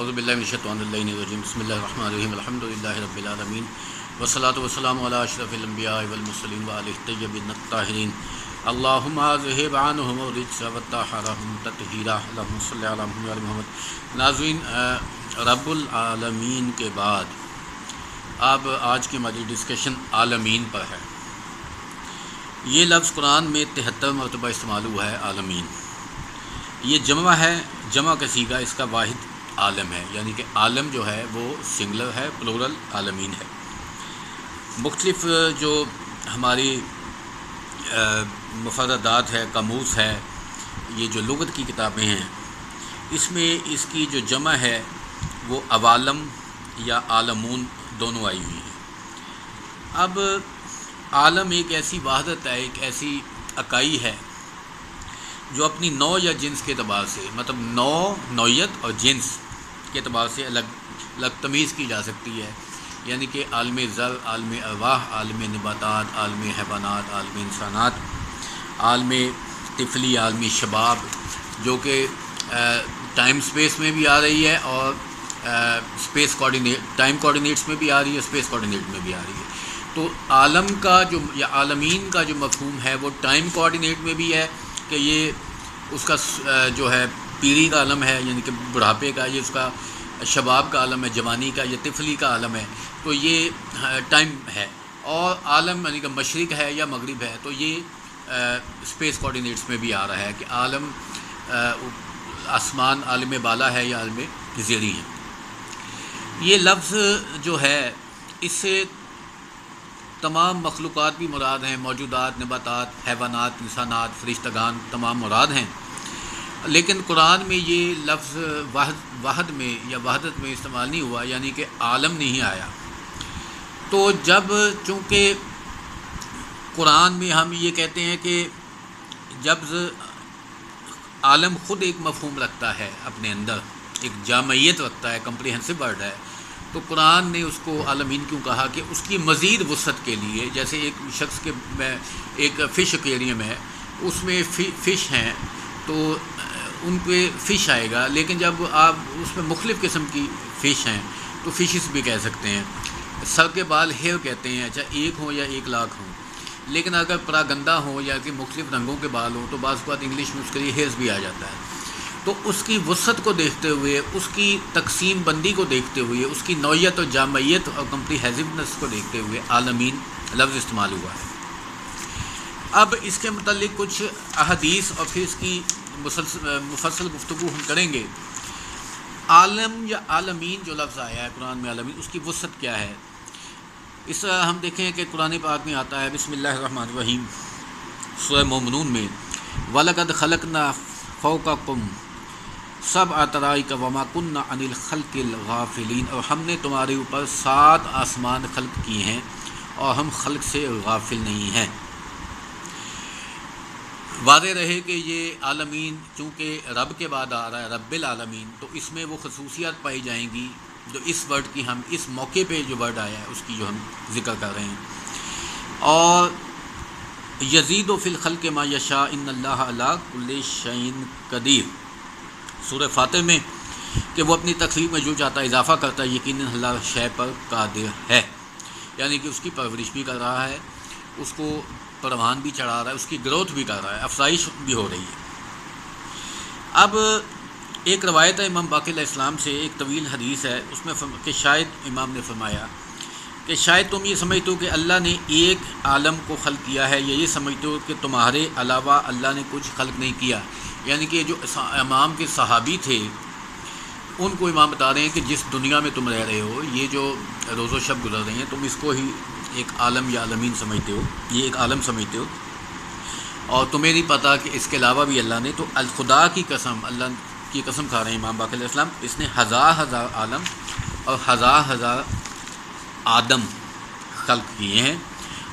اعوذ باللہ من الشیطان الرجیم بسم اللہ الرحمن الرحیم الحمدللہ رب العالمین والصلاۃ والسلام علی اشرف الانبیاء والمرسلین وآلہ الطیبین الطاہرین اللہم اذھب عنہم الرجس وطہرہم تطہیرا اللہم صلی علی محمد وعلی محمد۔ ناظرین، رب العالمین کے بعد اب آج کی ہماری ڈسکشن عالمین پر ہے۔ یہ لفظ قرآن میں 73 مرتبہ استعمال ہوا ہے، عالمین۔ یہ جمع ہے، جمع کا صیغہ اس کا واحد عالم ہے، یعنی کہ عالم جو ہے وہ سنگولر ہے، پلورل عالمین ہے۔ مختلف جو ہماری مفردات ہے، قاموس ہے، یہ جو لغت کی کتابیں ہیں، اس میں اس کی جو جمع ہے وہ عوالم یا عالمون دونوں آئی ہوئی ہیں۔ اب عالم ایک ایسی وحدت ہے، ایک ایسی اکائی ہے جو اپنی نوع یا جنس کے اعتبار سے، مطلب نوعیت اور جنس کے اعتبار سے الگ تمیز کی جا سکتی ہے، یعنی کہ عالم ذر، عالم ارواح، عالم نباتات، عالم حیوانات، عالم انسانات، عالم طفلی، عالم شباب، جو کہ ٹائم سپیس میں بھی آ رہی ہے اور اسپیس ٹائم کوآرڈینیٹس میں بھی آ رہی ہے، اسپیس کوآرڈینیٹ میں بھی آ رہی ہے۔ تو عالم کا جو یا عالمین کا جو مفہوم ہے وہ ٹائم کوآرڈینیٹ میں بھی ہے کہ یہ اس کا جو ہے پیری کا عالم ہے، یعنی کہ بڑھاپے کا، یہ اس کا شباب کا عالم ہے، جوانی کا یا طفلی کا عالم ہے، تو یہ ٹائم ہے۔ اور عالم یعنی کہ مشرق ہے یا مغرب ہے، تو یہ اسپیس کوآرڈینیٹس میں بھی آ رہا ہے کہ عالم آسمان، عالم بالا ہے یا عالم زیریں ہے۔ یہ لفظ جو ہے اس سے تمام مخلوقات بھی مراد ہیں، موجودات، نباتات، حیوانات، انسانات، فرشتگان تمام مراد ہیں، لیکن قرآن میں یہ لفظ واحد میں یا وحدت میں استعمال نہیں ہوا، یعنی کہ عالم نہیں آیا۔ تو جب چونکہ قرآن میں ہم یہ کہتے ہیں کہ جب عالم خود ایک مفہوم رکھتا ہے، اپنے اندر ایک جامعیت رکھتا ہے، کمپریہنسو ورڈ ہے، تو قرآن نے اس کو عالمین کیوں کہا کہ اس کی مزید وسعت کے لیے، جیسے ایک شخص کے میں ایک فش ایکویریم ہے، اس میں فش ہیں تو ان پہ فش آئے گا، لیکن جب آپ اس میں مختلف قسم کی فش ہیں تو فشز بھی کہہ سکتے ہیں۔ سر کے بال ہیئر کہتے ہیں، چاہے ایک ہوں یا 1,00,000 ہوں، لیکن اگر پراگندہ ہوں یا کہ مختلف رنگوں کے بال ہوں تو بعض اوقات انگلش میں اس کے لیے ہیئرز بھی آ جاتا ہے۔ تو اس کی وسعت کو دیکھتے ہوئے، اس کی تقسیم بندی کو دیکھتے ہوئے، اس کی نوعیت اور جامعیت اور کمپریہنسونیس کو دیکھتے ہوئے عالمین لفظ استعمال ہوا ہے۔ اب اس کے متعلق کچھ احادیث اور پھر اس کی مفصل گفتگو ہم کریں گے۔ عالم یا عالمین جو لفظ آیا ہے قرآن میں، عالمین، اس کی وسعت کیا ہے؟ اس طرح ہم دیکھیں کہ قرآن پاک میں آتا ہے، بسم اللہ الرحمن الرحیم، سورہ مومنون میں، وَلَقَدْ خَلَقْنَا فَوْقَكُمْ سَبْعَ طَرَائِقَ وَمَا كُنَّا عَنِ الْخَلْقِ الْغَافِلِينَ، اور ہم نے تمہارے اوپر 7 آسمان خلق کیے ہیں اور ہم خلق سے غافل نہیں ہیں۔ واضح رہے کہ یہ عالمین چونکہ رب کے بعد آ رہا ہے، رب العالمین، تو اس میں وہ خصوصیات پائی جائیں گی جو اس ورڈ کی ہم اس موقع پہ جو ورڈ آیا ہے اس کی جو ہم ذکر کر رہے ہیں۔ اور یزید فی الخلق ما یشاء ان اللہ علی کل شیء قدیر، سورہ فاتر میں، کہ وہ اپنی تخلیق میں جو چاہتا ہے اضافہ کرتا ہے، یقیناً اللہ شے پر قادر ہے، یعنی کہ اس کی پرورش بھی کر رہا ہے، اس کو پروان بھی چڑھا رہا ہے، اس کی گروتھ بھی کر رہا ہے، افزائش بھی ہو رہی ہے۔ اب ایک روایت ہے امام باقر علیہ السلام سے، ایک طویل حدیث ہے، اس میں کہ شاید امام نے فرمایا کہ شاید تم یہ سمجھتے ہو کہ اللہ نے ایک عالم کو خلق کیا ہے، یا یہ سمجھتے ہو کہ تمہارے علاوہ اللہ نے کچھ خلق نہیں کیا، یعنی کہ جو امام کے صحابی تھے ان کو امام بتا رہے ہیں کہ جس دنیا میں تم رہ رہے ہو، یہ جو روز و شب گزر رہی ہیں، تم اس کو ہی ایک عالم یا عالمین سمجھتے ہو، یہ ایک عالم سمجھتے ہو، اور تمہیں نہیں پتہ کہ اس کے علاوہ بھی اللہ نے، تو الخدا کی قسم، اللہ کی قسم کھا رہے ہیں امام باقر علیہ السلام، اس نے ہزار عالم اور ہزار آدم خلق کیے ہیں،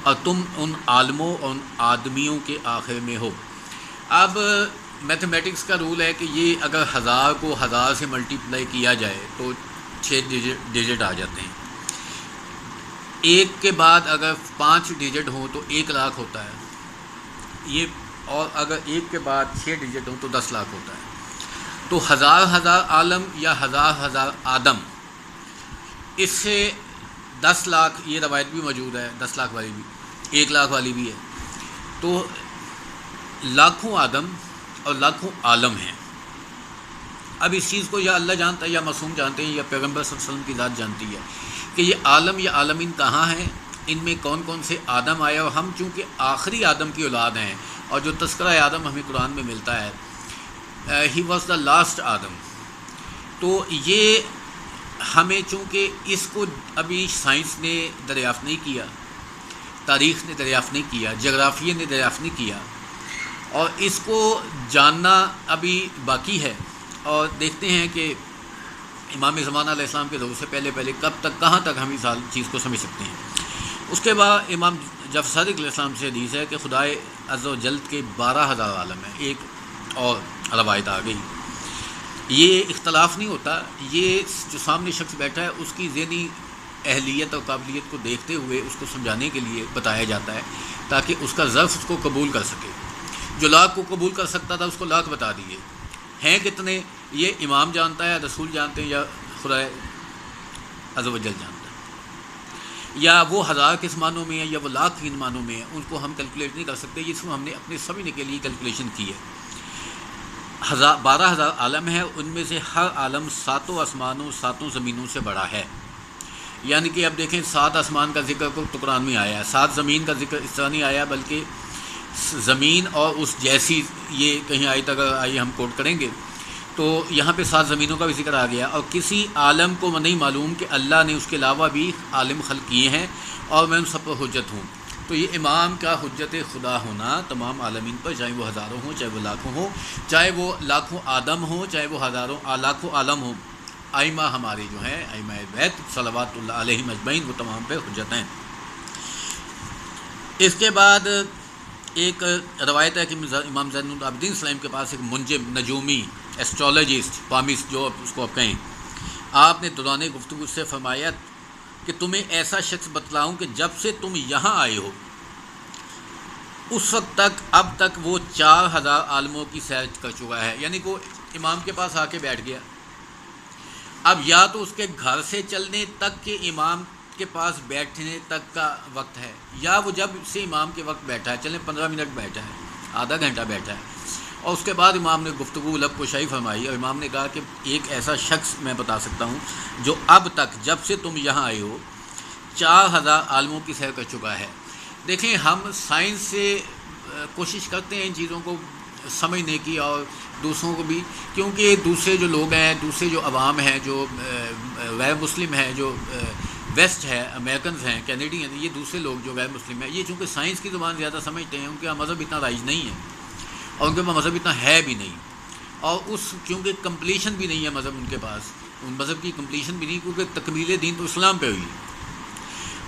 اور تم ان عالموں اور ان آدمیوں کے آخر میں ہو۔ اب میتھمیٹکس کا رول ہے کہ یہ اگر 1000 کو 1000 سے ملٹیپلائی کیا جائے تو 6 ڈیجٹ آ جاتے ہیں، ایک کے بعد اگر 5 ڈیجٹ ہوں تو 1,00,000 ہوتا ہے یہ، اور اگر ایک کے بعد 6 ڈیجٹ ہوں تو 10,00,000 ہوتا ہے۔ تو ہزار ہزار عالم یا ہزار ہزار آدم، اس سے 10 لاکھ، یہ روایت بھی موجود ہے 10 لاکھ والی بھی، 1 لاکھ والی بھی ہے، تو لاکھوں آدم اور لاکھوں عالم ہیں۔ اب اس چیز کو یا اللہ جانتا ہے یا معصوم جانتے ہیں یا پیغمبر صلی اللہ علیہ وسلم کی ذات جانتی ہے کہ یہ عالم یا عالمین کہاں ہیں، ان میں کون کون سے آدم آئے، اور ہم چونکہ آخری آدم کی اولاد ہیں، اور جو تذکرہ آدم ہمیں قرآن میں ملتا ہے ہی واز دا لاسٹ آدم، تو یہ ہمیں چونکہ اس کو ابھی سائنس نے دریافت نہیں کیا، تاریخ نے دریافت نہیں کیا، جغرافیہ نے دریافت نہیں کیا، اور اس کو جاننا ابھی باقی ہے، اور دیکھتے ہیں کہ امام زمانہ علیہ السلام کے دور سے پہلے کب تک، کہاں تک ہم اس چیز کو سمجھ سکتے ہیں۔ اس کے بعد امام جعفر صادق علیہ السلام سے حدیث ہے کہ خدائے عز و جل کے 12,000 عالم ہیں، ایک اور روایت آ گئی۔ یہ اختلاف نہیں ہوتا، یہ جو سامنے شخص بیٹھا ہے اس کی ذہنی اہلیت اور قابلیت کو دیکھتے ہوئے اس کو سمجھانے کے لیے بتایا جاتا ہے، تاکہ اس کا ظرف اس کو قبول کر سکے۔ جو لاکھ کو قبول کر سکتا تھا اس کو لاکھ بتا دیے، ہیں کتنے یہ امام جانتا ہے، رسول جانتے ہیں، یا خدا عز و جل جانتا ہے، یا وہ 1000 کس معنوں میں ہے یا وہ لاکھ کن معنوں میں ہے، ان کو ہم کیلکولیٹ نہیں کر سکتے، اس کو ہم نے اپنے سمجھنے کے لیے کیلکولیشن کی ہے۔ 12,000 عالم ہے، ان میں سے ہر عالم 7 آسمانوں 7 زمینوں سے بڑا ہے، یعنی کہ اب دیکھیں 7 آسمان کا ذکر تو قرآن میں آیا ہے، 7 زمین کا ذکر اس طرح نہیں آیا، بلکہ زمین اور اس جیسی، یہ کہیں آیت اگر آئی ہم کوٹ کریں گے تو یہاں پہ 7 زمینوں کا بھی ذکر آ گیا، اور کسی عالم کو نہیں معلوم کہ اللہ نے اس کے علاوہ بھی عالم خلق کیے ہیں اور میں ان سب پر حجت ہوں۔ تو یہ امام کا حجت خدا ہونا تمام عالمین پر، چاہے وہ ہزاروں ہوں، چاہے وہ لاکھوں ہوں، چاہے وہ لاکھوں آدم ہوں، چاہے وہ ہزاروں لاکھوں عالم ہوں، ائمہ ہمارے جو ہیں ائمہ بیت صلوات اللہ علیہم اجمعین، وہ تمام پہ حجت ہیں۔ اس کے بعد ایک روایت ہے کہ امام زین العابدین السلام کے پاس ایک منجم، نجومی، ایسٹرولوجسٹ، پامسٹ جو اس کو آپ کہیں، آپ نے دوران گفتگو سے فرمایا کہ تمہیں ایسا شخص بتلاؤں کہ جب سے تم یہاں آئے ہو اس وقت تک اب تک وہ 4,000 عالموں کی سیر کر چکا ہے، یعنی وہ امام کے پاس آ کے بیٹھ گیا، اب یا تو اس کے گھر سے چلنے تک کے امام کے پاس بیٹھنے تک کا وقت ہے، یا وہ جب سے امام کے وقت بیٹھا ہے، چلیں 15 منٹ بیٹھا ہے، آدھا گھنٹہ بیٹھا ہے، اور اس کے بعد امام نے گفتگو لب کشائی فرمائی، اور امام نے کہا کہ ایک ایسا شخص میں بتا سکتا ہوں جو اب تک جب سے تم یہاں آئے ہو 4,000 عالموں کی سیر کر چکا ہے۔ دیکھیں ہم سائنس سے کوشش کرتے ہیں ان چیزوں کو سمجھنے کی، اور دوسروں کو بھی، کیونکہ دوسرے جو لوگ ہیں، دوسرے جو عوام ہیں، جو غیر مسلم ہیں، جو ویسٹ ہے، امریکنز ہیں، کینیڈین، یہ دوسرے لوگ جو غیر مسلم ہیں، یہ چونکہ سائنس کی زبان زیادہ سمجھتے ہیں، ان کے مذہب اتنا رائج نہیں ہے، اور ان کے پاس مذہب اتنا ہے بھی نہیں، اور کیونکہ کمپلیشن بھی نہیں ہے مذہب ان کے پاس، ان مذہب کی کمپلیشن بھی نہیں، کیونکہ تکمیل دین تو اسلام پہ ہوئی،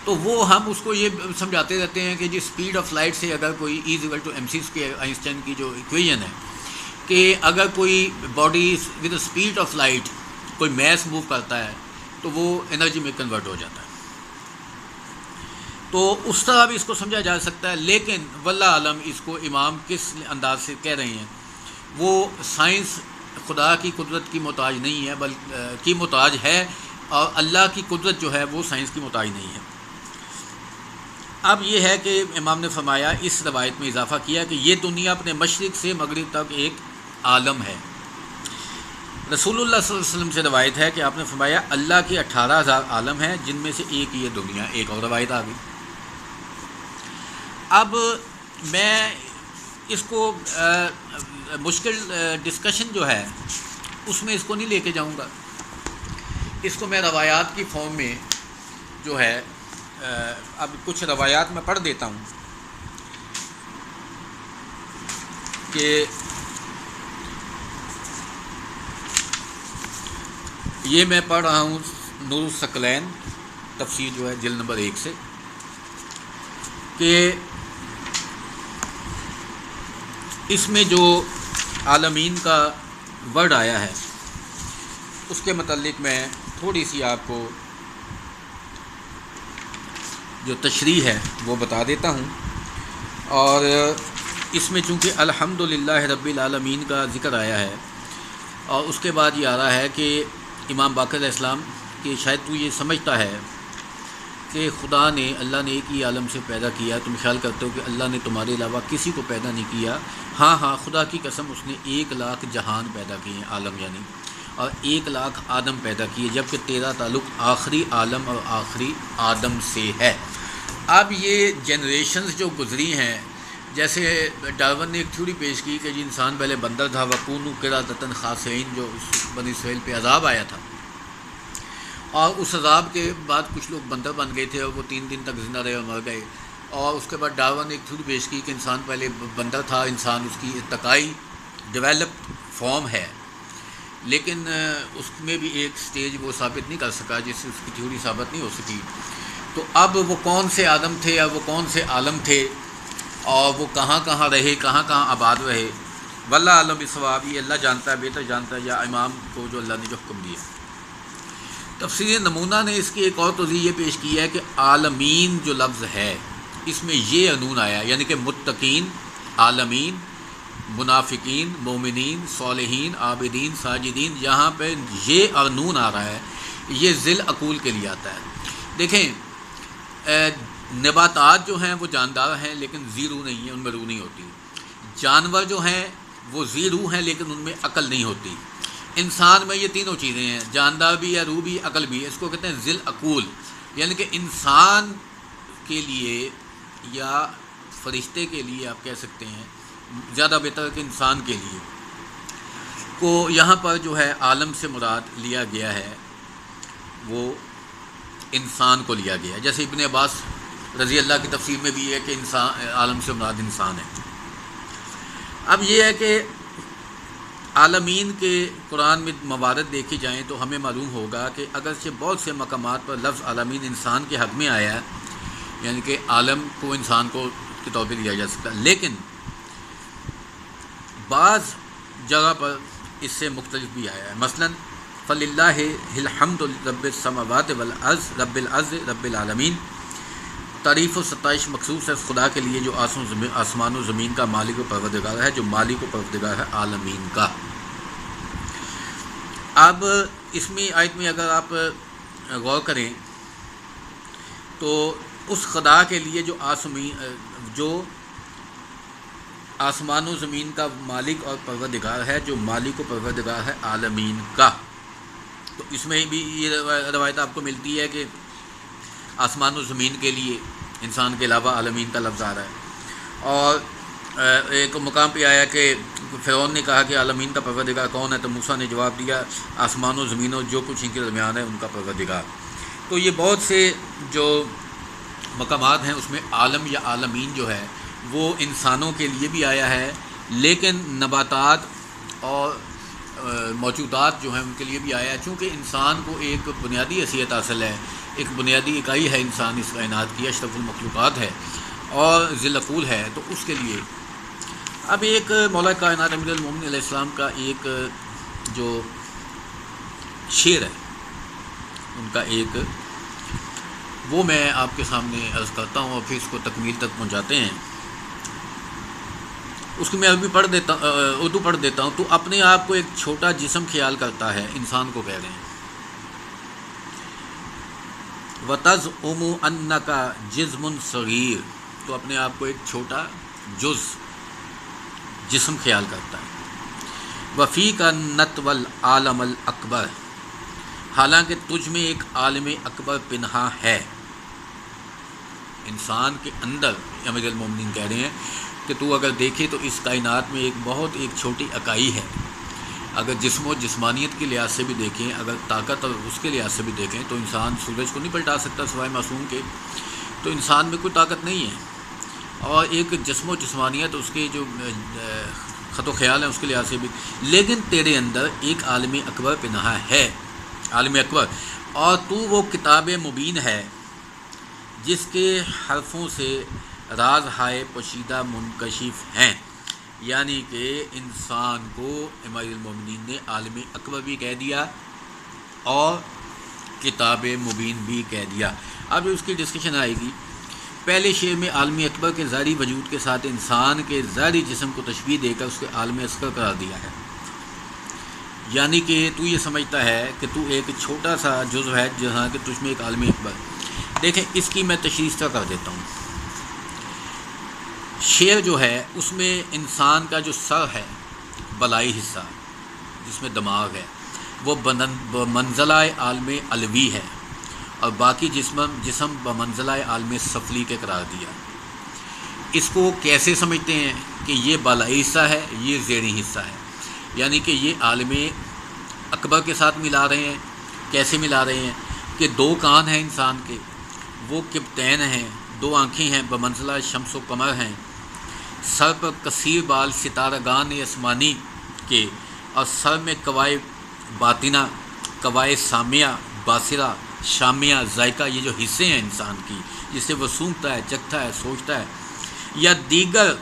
تو وہ ہم اس کو یہ سمجھاتے رہتے ہیں کہ جی اسپیڈ آف لائٹ سے اگر کوئی = آئنسٹائن کی جو ایکویژن ہے کہ اگر کوئی body with speed of light کوئی میس موو کرتا ہے تو وہ انرجی میں کنورٹ ہو جاتا ہے، تو اس طرح بھی اس کو سمجھا جا سکتا ہے، لیکن واللہ عالم اس کو امام کس انداز سے کہہ رہے ہیں، وہ سائنس خدا کی قدرت کی محتاج نہیں ہے، بلکہ کی محتاج ہے، اور اللہ کی قدرت جو ہے وہ سائنس کی محتاج نہیں ہے۔ اب یہ ہے کہ امام نے فرمایا، اس روایت میں اضافہ کیا کہ یہ دنیا اپنے مشرق سے مغرب تک ایک عالم ہے۔ رسول اللہ صلی اللہ علیہ وسلم سے روایت ہے کہ آپ نے فرمایا اللہ کے 18,000 عالم ہیں، جن میں سے ایک یہ دنیا، ایک اور روایت آ گئی۔ اب میں اس کو مشکل ڈسکشن جو ہے اس میں اس کو نہیں لے کے جاؤں گا، اس کو میں روایات کی فارم میں جو ہے اب کچھ روایات میں پڑھ دیتا ہوں کہ یہ میں پڑھ رہا ہوں نور الثقلین تفسیر جو ہے جلد نمبر 1 سے، کہ اس میں جو عالمین کا ورڈ آیا ہے اس کے متعلق میں تھوڑی سی آپ کو جو تشریح ہے وہ بتا دیتا ہوں، اور اس میں چونکہ الحمدللہ رب العالمین کا ذکر آیا ہے، اور اس کے بعد یہ آ رہا ہے کہ امام باقر علیہ السلام کہ شاید تو یہ سمجھتا ہے کہ خدا نے اللہ نے ایک ہی عالم سے پیدا کیا، تم خیال کرتے ہو کہ اللہ نے تمہارے علاوہ کسی کو پیدا نہیں کیا۔ ہاں ہاں، خدا کی قسم اس نے 1,00,000 جہان پیدا کیے ہیں، عالم یعنی، اور 1,00,000 آدم پیدا کیے، جبکہ تیرا تعلق آخری عالم اور آخری آدم سے ہے۔ اب یہ جنریشنز جو گزری ہیں، جیسے ڈارون نے ایک تھیوری پیش کی کہ جی انسان پہلے بندر تھا، وَكُونُوا قِرَدَةً خَاسِئِينَ، جو بنی اسرائیل پہ عذاب آیا تھا، اور اس عذاب کے بعد کچھ لوگ بندر بن گئے تھے اور وہ 3 دن تک زندہ رہے اور مر گئے۔ اور اس کے بعد ڈارون نے ایک تھیوری پیش کی کہ انسان پہلے بندر تھا، انسان اس کی ارتقائی ڈیولپڈ فارم ہے، لیکن اس میں بھی ایک سٹیج وہ ثابت نہیں کر سکا جس سے اس کی تھیوری ثابت نہیں ہو سکی۔ تو اب وہ کون سے آدم تھے اور وہ کون سے عالم تھے اور وہ کہاں کہاں رہے، کہاں کہاں آباد رہے، واللہ اعلم بالصواب، یہ اللہ جانتا ہے، بہتر جانتا ہے، یا امام کو جو اللہ نے جو حکم دیا۔ تفسیر نمونہ نے اس کی ایک اور توضیح یہ پیش کی ہے کہ عالمین جو لفظ ہے اس میں یہ نون آیا، یعنی کہ متقین، عالمین، منافقین، مومنین، صالحین، عابدین، ساجدین، یہاں پہ یہ نون آ رہا ہے، یہ ذل عقول کے لیے آتا ہے۔ دیکھیں نباتات جو ہیں وہ جاندار ہیں لیکن ذی روح نہیں ہیں، ان میں روح نہیں ہوتی۔ جانور جو ہیں وہ ذی روح ہیں لیکن ان میں عقل نہیں ہوتی۔ انسان میں یہ تینوں چیزیں ہیں، جاندار بھی ہے، روح بھی، عقل بھی ہے، اس کو کہتے ہیں ذل عقول، یعنی کہ انسان کے لیے یا فرشتے کے لیے آپ کہہ سکتے ہیں، زیادہ بہتر کہ انسان کے لیے کو یہاں پر جو ہے عالم سے مراد لیا گیا ہے وہ انسان کو لیا گیا ہے، جیسے ابن عباس رضی اللہ کی تفسیر میں بھی ہے کہ انسان عالم سے مراد انسان ہے۔ اب یہ ہے کہ عالمین کے قرآن میں موارد دیکھی جائیں تو ہمیں معلوم ہوگا کہ اگرچہ بہت سے مقامات پر لفظ عالمین انسان کے حق میں آیا ہے، یعنی کہ عالم کو انسان کو کے طور پہ لیا جا سکتا ہے، لیکن بعض جگہ پر اس سے مختلف بھی آیا ہے۔ مثلاً فَلِلَّهِ الْحَمْدُ رَبِّ السَّمَاوَاتِ وَالْأَرْضِ رَبِّ الْأَرْضِ رَبِّ الْعَالَمِينَ، تعریف و ستائش مخصوص ہے اس خدا کے لیے جو آسمان و زمین کا مالک و پروردگار ہے، جو مالک و پروردگار ہے عالمین کا۔ اب اس میں آیت میں اگر آپ غور کریں تو اس خدا کے لیے جو آسمان و زمین کا مالک اور پروردگار ہے، جو مالک و پروردگار ہے عالمین کا، تو اس میں بھی یہ روایت آپ کو ملتی ہے کہ آسمان و زمین کے لیے انسان کے علاوہ عالمین کا لفظ آ رہا ہے۔ اور ایک مقام پہ آیا کہ فرعون نے کہا کہ عالمین کا پروردگار کون ہے، تو موسیٰ نے جواب دیا آسمان و زمین و جو کچھ ان کے درمیان ہے ان کا پروردگار۔ تو یہ بہت سے جو مقامات ہیں اس میں عالم یا عالمین جو ہے وہ انسانوں کے لیے بھی آیا ہے، لیکن نباتات اور موجودات جو ہیں ان کے لیے بھی آیا ہے، چونکہ انسان کو ایک بنیادی حیثیت حاصل ہے، ایک بنیادی اکائی ہے انسان اس کائنات کی، اشرف المخلوقات ہے اور ذی العقول ہے، تو اس کے لیے اب ایک مولا کائنات امیر المومنین علیہ السلام کا ایک جو شعر ہے ان کا ایک، وہ میں آپ کے سامنے عرض کرتا ہوں اور پھر اس کو تکمیل تک پہنچاتے ہیں۔ اس کو میں اردو پڑھ دیتا ہوں۔ تو اپنے آپ کو ایک چھوٹا جسم خیال کرتا ہے، انسان کو کہہ رہے ہیں، وَتَزْعُمُ أَنَّكَ جِسْمٌ صَغِيرٌ، تو اپنے آپ کو ایک چھوٹا جسم خیال کرتا ہے۔ وَفِيكَ النَّطْوَ الْعَالَمَ الْأَكْبَرُ، حالانکہ تجھ میں ایک عالم اکبر پنہا ہے۔ انسان کے اندر امیر المومنین کہہ رہے ہیں کہ تو اگر دیکھے تو اس کائنات میں ایک چھوٹی اکائی ہے، اگر جسم و جسمانیت کے لحاظ سے بھی دیکھیں، اگر طاقت اور اس کے لحاظ سے بھی دیکھیں تو انسان سورج کو نہیں پلٹا سکتا سوائے معصوم کے، تو انسان میں کوئی طاقت نہیں ہے، اور ایک جسم و جسمانیت اس کے جو خط و خیال ہیں اس کے لحاظ سے بھی، لیکن تیرے اندر ایک عالم اکبر پنہا ہے، عالم اکبر، اور تو وہ کتاب مبین ہے جس کے حرفوں سے راز ہائے پوشیدہ منکشف ہیں، یعنی کہ انسان کو امیر المومنین نے عالم اکبر بھی کہہ دیا اور کتاب مبین بھی کہہ دیا۔ اب اس کی ڈسکشن آئے گی۔ پہلے شعر میں عالم اکبر کے ظاہری وجود کے ساتھ انسان کے ظاہری جسم کو تشبیہ دے کر اس کے عالم اصغر قرار دیا ہے، یعنی کہ تو یہ سمجھتا ہے کہ تو ایک چھوٹا سا جزو ہے جہاں کہ تجھ میں ایک عالم اکبر. دیکھیں اس کی میں تشریح کر دیتا ہوں. شعر جو ہے اس میں انسان کا جو سر ہے، بلائی حصہ جس میں دماغ ہے، وہ بمنزلہ عالم علوی ہے، اور باقی جسم بمنزلہ عالم سفلی کے قرار دیا. اس کو کیسے سمجھتے ہیں کہ یہ بالائی حصہ ہے، یہ زیریں حصہ ہے، یعنی کہ یہ عالم اکبر کے ساتھ ملا رہے ہیں. کیسے ملا رہے ہیں کہ 2 کان ہیں انسان کے، وہ کبتین ہیں، 2 آنکھیں ہیں بمنزلہ شمس و قمر ہیں، سر پر کثیر بال ستارگان آسمانی کے، اور سر میں کوائے باطنہ، کوائے سامیہ، باصرہ، شامیہ، ذائقہ، یہ جو حصے ہیں انسان کی جس سے وہ سونگھتا ہے، چکھتا ہے، سوچتا ہے، یا دیگر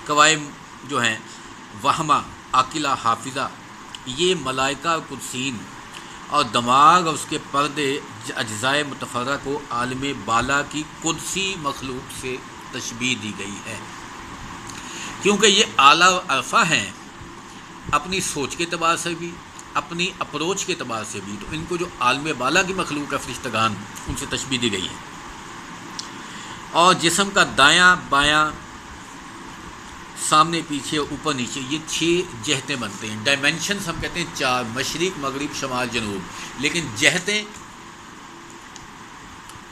کوائے جو ہیں وہمہ، عاقلہ، حافظہ، یہ ملائکہ قدسین، اور دماغ اور اس کے پردے اجزائے متفرقہ کو عالم بالا کی قدسی مخلوق سے تشبیہ دی گئی ہے، کیونکہ یہ اعلیٰ و عرفہ ہیں اپنی سوچ کے اعتبار سے بھی، اپنی اپروچ کے اعتبار سے بھی. تو ان کو جو عالم بالا کی مخلوق ہے فرشتگان، ان سے تشبیہ دی گئی ہے. اور جسم کا دایاں بایاں، سامنے پیچھے، اوپر نیچے، یہ 6 جہتیں بنتے ہیں. ڈائمینشنز ہم کہتے ہیں 4، مشرق، مغرب، شمال، جنوب، لیکن جہتیں،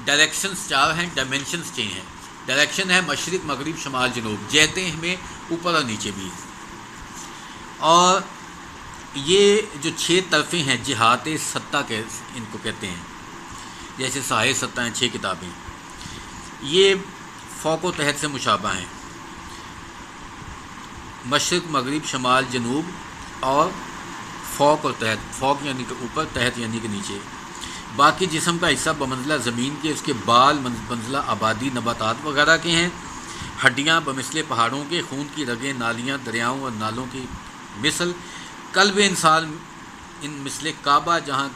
ڈائریکشنز 4 ہیں، ڈائمینشنز 6 ہیں. ڈائریکشن ہے مشرق، مغرب، شمال، جنوب، جہتیں ہمیں اوپر اور نیچے بھی. اور یہ جو 6 طرفیں ہیں جہات ستہ کے ان کو کہتے ہیں، جیسے ساحے ستہ ہیں 6 کتابیں، یہ فوق و تحت سے مشابہ ہیں. مشرق، مغرب، شمال، جنوب، اور فوق اور تحت. فوق یعنی کہ اوپر، تحت یعنی کہ نیچے. باقی جسم کا حصہ بمنزلہ زمین کے، اس کے بال منزلہ آبادی نباتات وغیرہ کے ہیں. ہڈیاں بمثل پہاڑوں کے، خون کی رگیں نالیاں دریاؤں اور نالوں کی مثل. قلب انسان ان مثل کعبہ، جہاں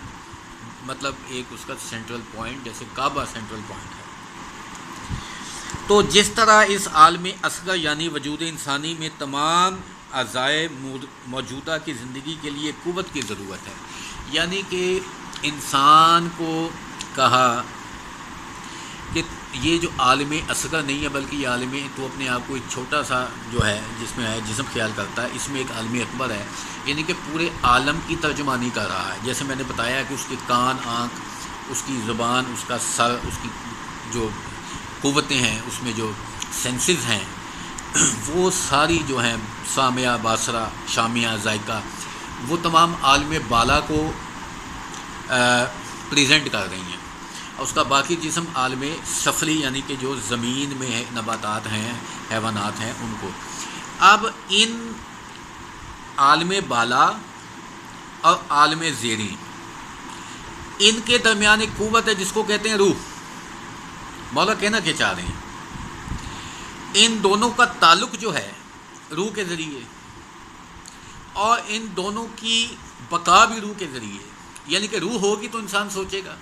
مطلب ایک اس کا سینٹرل پوائنٹ، جیسے کعبہ سینٹرل پوائنٹ ہے. تو جس طرح اس عالم اصغر یعنی وجود انسانی میں تمام اعضائے موجودہ کی زندگی کے لیے قوت کی ضرورت ہے، یعنی کہ انسان کو کہا کہ یہ جو عالم اصغر نہیں ہے بلکہ یہ عالم، تو اپنے آپ کو ایک چھوٹا سا جو ہے جس میں ہے جسم خیال کرتا ہے، اس میں ایک عالم اکبر ہے، یعنی کہ پورے عالم کی ترجمانی کر رہا ہے. جیسے میں نے بتایا کہ اس کے کان، آنکھ، اس کی زبان، اس کا سر، اس کی جو قوتیں ہیں، اس میں جو سینسز ہیں، وہ ساری جو ہیں سامیہ، باصرہ، شامیہ، ذائقہ، وہ تمام عالم بالا کو پریزنٹ کر رہی ہیں. اور اس کا باقی جسم عالم سفلی یعنی کہ جو زمین میں نباتات ہیں، حیوانات ہیں، ان کو. اب ان عالم بالا اور عالم زیریں، ان کے درمیان ایک قوت ہے جس کو کہتے ہیں روح. مولا کہنا کیا چاہ رہے ہیں، ان دونوں کا تعلق جو ہے روح کے ذریعے، اور ان دونوں کی بقا بھی روح کے ذریعے. یعنی کہ روح ہوگی تو انسان سوچے گا.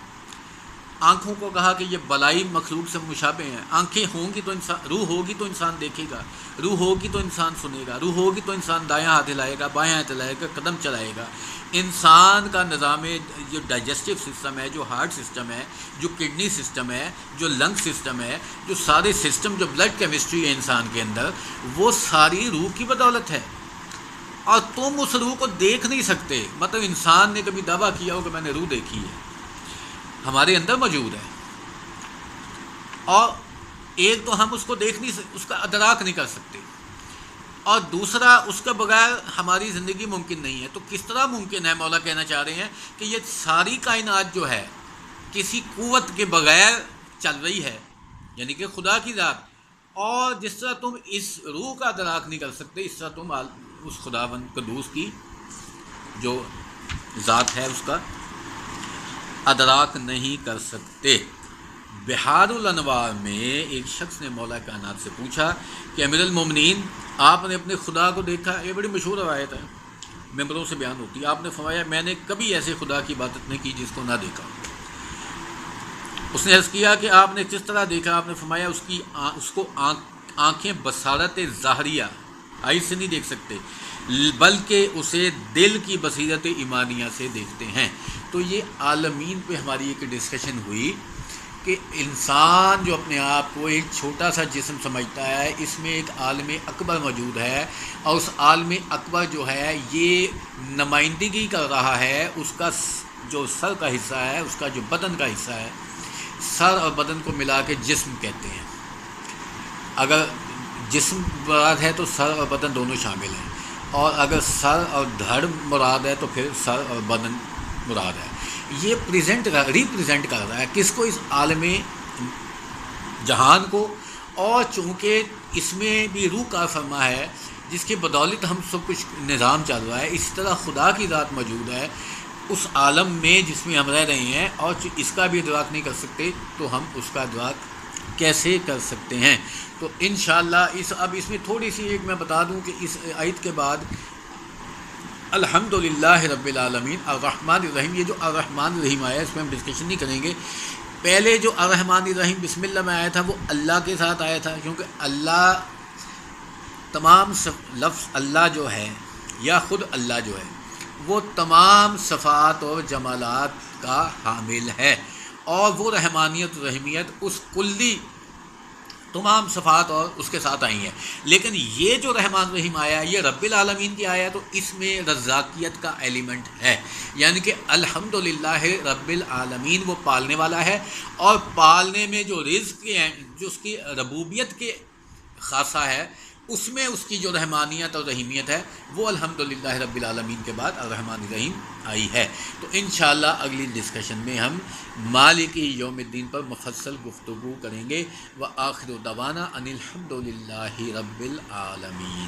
آنکھوں کو کہا کہ یہ بلائی مخلوق سے مشابہ ہیں. آنکھیں ہوں گی تو انسان، روح ہوگی تو انسان دیکھے گا، روح ہوگی تو انسان سنے گا، روح ہوگی تو انسان دایاں ہاتھ ہلائے گا، بایاں ہاتھ ہلائے گا، قدم چلائے گا. انسان کا نظام جو ڈائجسٹو سسٹم ہے، جو ہارٹ سسٹم ہے، جو کڈنی سسٹم ہے، جو لنگ سسٹم ہے، جو سارے سسٹم، جو بلڈ کیمسٹری ہے انسان کے اندر، وہ ساری روح کی بدولت ہے. اور تم اس روح کو دیکھ نہیں سکتے. مطلب انسان نے کبھی دعویٰ کیا ہو کہ میں نے روح دیکھی ہے، ہمارے اندر موجود ہے. اور ایک تو ہم اس کو دیکھ نہیں سکتے، اس کا ادراک نہیں کر سکتے، اور دوسرا اس کے بغیر ہماری زندگی ممکن نہیں ہے. تو کس طرح ممکن ہے؟ مولا کہنا چاہ رہے ہیں کہ یہ ساری کائنات جو ہے کسی قوت کے بغیر چل رہی ہے، یعنی کہ خدا کی ذات. اور جس طرح تم اس روح کا ادراک نہیں کر سکتے، اس طرح تم اس خداوند قدوس کی جو ذات ہے اس کا ادراک نہیں کر سکتے. بحار الانوار میں ایک شخص نے مولا کائنات سے پوچھا کہ امیر المومنین، آپ نے اپنے خدا کو دیکھا؟ یہ بڑی مشہور روایت ہے، ممبروں سے بیان ہوتی ہے. آپ نے فرمایا میں نے کبھی ایسے خدا کی عبادت نہیں کی جس کو نہ دیکھا. اس نے عرض کیا کہ آپ نے کس طرح دیکھا؟ آپ نے فرمایا اس کو آنکھیں بصارت ظاہریہ آئی سے نہیں دیکھ سکتے، بلکہ اسے دل کی بصیرت ایمانیہ سے دیکھتے ہیں۔ تو یہ عالمین پہ ہماری ایک ڈسکشن ہوئی کہ انسان جو اپنے آپ کو ایک چھوٹا سا جسم سمجھتا ہے، اس میں ایک عالم اکبر موجود ہے، اور اس عالم اکبر جو ہے یہ نمائندگی کر رہا ہے اس کا جو سر کا حصہ ہے، اس کا جو بدن کا حصہ ہے۔ سر اور بدن کو ملا کے جسم کہتے ہیں۔ اگر جسم مراد ہے تو سر اور بدن دونوں شامل ہیں، اور اگر سر اور دھڑ مراد ہے تو پھر سر اور بدن مراد ہے۔ یہ ریپریزنٹ کر رہا ہے کس کو؟ اس عالم جہان کو، اور چونکہ اس میں بھی روح کا فرما ہے جس کی بدولت ہم سب کچھ نظام چل رہا ہے، اسی طرح خدا کی ذات موجود ہے اس عالم میں جس میں ہم رہ رہے ہیں، اور اس کا بھی ادراک نہیں کر سکتے تو ہم اس کا ادراک کیسے کر سکتے ہیں؟ تو انشاءاللہ اب اس میں تھوڑی سی ایک میں بتا دوں کہ اس آیت کے بعد الحمدللہ رب العالمین الرحمن الرحیم، یہ جو الرحمن الرحیم آیا اس میں ہم ڈسکشن نہیں کریں گے۔ پہلے جو الرحمن الرحیم بسم اللہ میں آیا تھا وہ اللہ کے ساتھ آیا تھا، کیونکہ اللہ تمام لفظ اللہ جو ہے یا خود اللہ جو ہے وہ تمام صفات اور جمالات کا حامل ہے، اور وہ رحمانیت و رحیمیت اس کلی تمام صفات اور اس کے ساتھ آئی ہیں۔ لیکن یہ جو رحمان رحیم آیا یہ رب العالمین کی آیا، تو اس میں رزاقیت کا ایلیمنٹ ہے، یعنی کہ الحمدللہ رب العالمین وہ پالنے والا ہے، اور پالنے میں جو رزق ہیں، جو اس کی ربوبیت کے خاصہ ہے، اس میں اس کی جو رحمانیت اور رحیمیت ہے وہ الحمدللہ رب العالمین کے بعد الرحمن الرحیم آئی ہے۔ تو انشاءاللہ اگلی ڈسکشن میں ہم مالک یوم الدین پر مفصل گفتگو کریں گے۔ وآخر دعوانا ان الحمدللہ رب العالمین۔